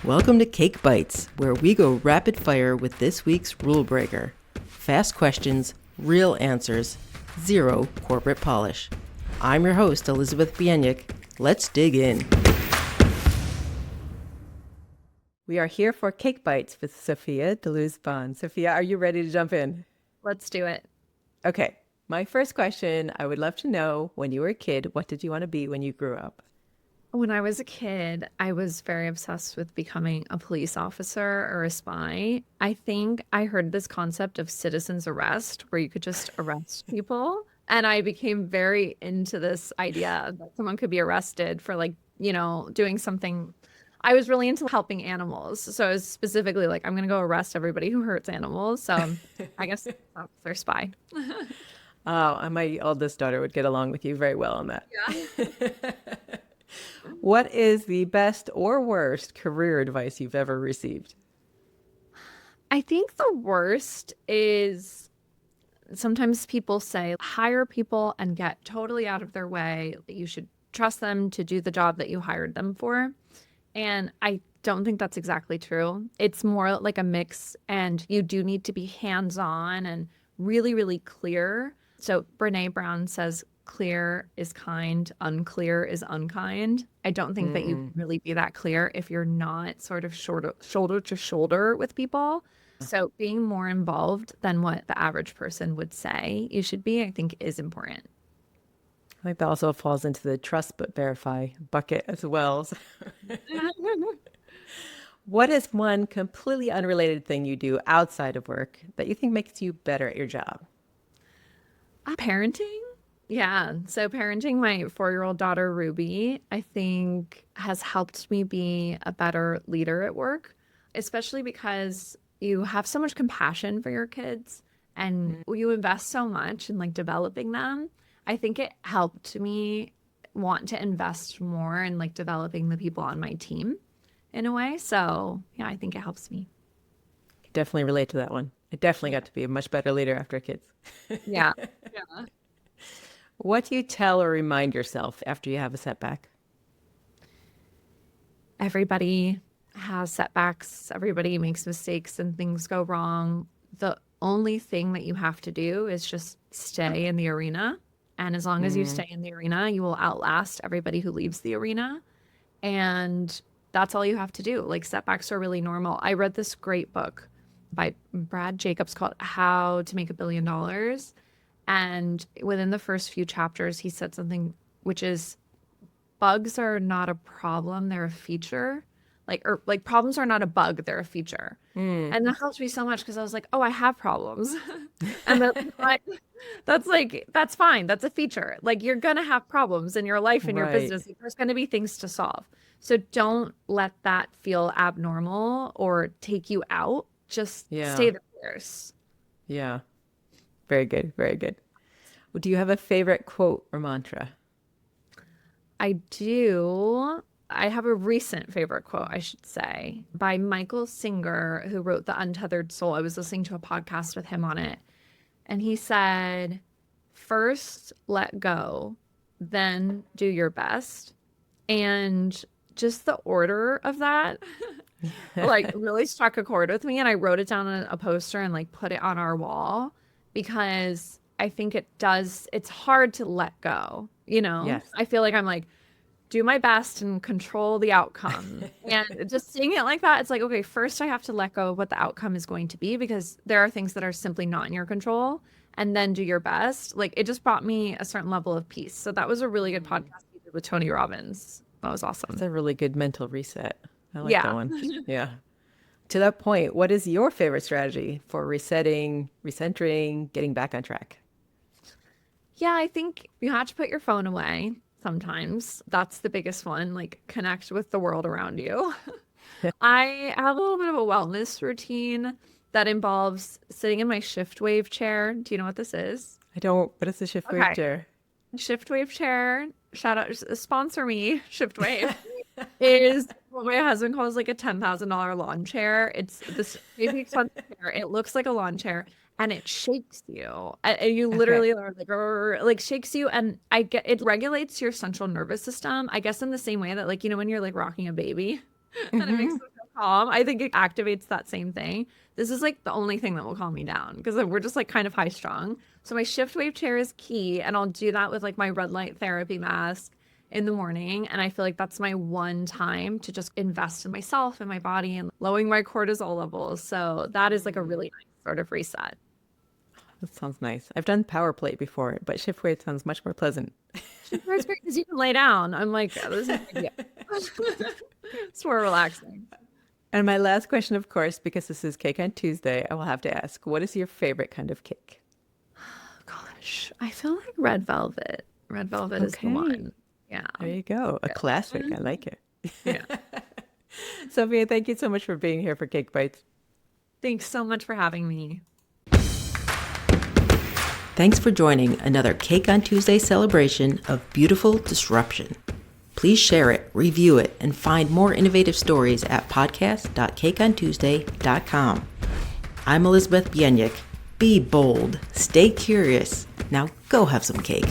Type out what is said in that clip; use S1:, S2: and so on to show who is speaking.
S1: Welcome to Cake Bites, where we go rapid fire with this week's rule breaker. Fast questions, real answers, zero corporate polish. I'm your host, Elizabeth Bieniek. Let's dig in. We are here for Cake Bites with Sophia Deluz-Bhan. Sophia, are you ready to jump in?
S2: Let's do it.
S1: Okay, my first question, I would love to know, when you were a kid, what did you want to be when you grew up?
S2: When I was a kid, I was very obsessed with becoming a police officer or a spy. I think I heard this concept of citizen's arrest where you could just arrest people. And I became very into this idea that someone could be arrested for doing something. I was really into helping animals. So I was specifically like, I'm going to go arrest everybody who hurts animals. So I guess officer spy.
S1: Oh, my oldest daughter would get along with you very well on that.
S2: Yeah.
S1: What is the best or worst career advice you've ever received?
S2: I think the worst is sometimes people say hire people and get totally out of their way. You should trust them to do the job that you hired them for. And I don't think that's exactly true. It's more like a mix, and you do need to be hands-on and really, really clear. So Brene Brown says, clear is kind, unclear is unkind. I don't think that you can really be that clear if you're not sort of shoulder to shoulder with people. So being more involved than what the average person would say you should be, I think is important.
S1: I think that also falls into the trust but verify bucket as well. What is one completely unrelated thing you do outside of work that you think makes you better at your job?
S2: Parenting. Yeah. So parenting my 4-year-old daughter, Ruby, I think has helped me be a better leader at work, especially because you have so much compassion for your kids and you invest so much in developing them. I think it helped me want to invest more in developing the people on my team in a way. So yeah, I think it helps me.
S1: Definitely relate to that one. I definitely got to be a much better leader after kids.
S2: Yeah. Yeah.
S1: What do you tell or remind yourself after you have a setback?
S2: Everybody has setbacks. Everybody makes mistakes and things go wrong. The only thing that you have to do is just stay in the arena. And as long as you stay in the arena, you will outlast everybody who leaves the arena. And that's all you have to do. Setbacks are really normal. I read this great book by Brad Jacobs called How to Make $1 Billion. And within the first few chapters, he said something which is bugs are not a problem, they're a feature. Problems are not a bug, they're a feature. And that helped me so much because I was like, oh, I have problems. And that's fine. That's a feature. You're going to have problems in your life, in your business. There's going to be things to solve. So don't let that feel abnormal or take you out. Just stay the course.
S1: Yeah. Very good. Very good. Well, do you have a favorite quote or mantra?
S2: I do. I have a recent favorite quote, I should say, by Michael Singer, who wrote The Untethered Soul. I was listening to a podcast with him on it. And he said, first, let go, then do your best. And just the order of that really struck a chord with me. And I wrote it down on a poster and put it on our wall because I think it's hard to let go,
S1: Yes.
S2: I feel like I'm do my best and control the outcome. And just seeing it like that, it's okay, first I have to let go of what the outcome is going to be because there are things that are simply not in your control, and then do your best. It just brought me a certain level of peace. So that was a really good podcast we did with Tony Robbins. That was awesome.
S1: It's a really good mental reset. I like that one. Yeah. To that point, what is your favorite strategy for resetting, recentering, getting back on track?
S2: Yeah, I think you have to put your phone away sometimes. That's the biggest one, connect with the world around you. I have a little bit of a wellness routine that involves sitting in my shift wave chair. Do you know what this is?
S1: I don't. What is the shift wave chair?
S2: Shift wave chair, shout out, sponsor me, Shift Wave, is what my husband calls a $10,000 lawn chair. It's this really expensive chair. It looks like a lawn chair. And it shakes you, and you literally are shakes you, and it regulates your central nervous system. I guess in the same way that when you're rocking a baby, and it makes them feel calm. I think it activates that same thing. This is like the only thing that will calm me down because we're just like kind of high strung. So my shift wave chair is key, and I'll do that with like my red light therapy mask in the morning. And I feel like that's my one time to just invest in myself and my body and lowering my cortisol levels. So that is like a really nice sort of reset.
S3: That sounds nice. I've done power plate before, but shift weight sounds much more pleasant.
S2: Shift wave's great because you can lay down. I'm like, oh, this is yeah. It's more relaxing.
S3: And my last question, of course, because this is Cake on Tuesday, I will have to ask, what is your favorite kind of cake?
S2: Gosh, I feel like red velvet. Red velvet is the one. Yeah.
S3: There you go. A classic. I like it.
S2: Yeah.
S3: Sophia, thank you so much for being here for Cake Bites.
S2: Thanks so much for having me.
S1: Thanks for joining another Cake on Tuesday celebration of beautiful disruption. Please share it, review it, and find more innovative stories at podcast.cakeontuesday.com. I'm Elizabeth Bienik. Be bold, stay curious. Now go have some cake.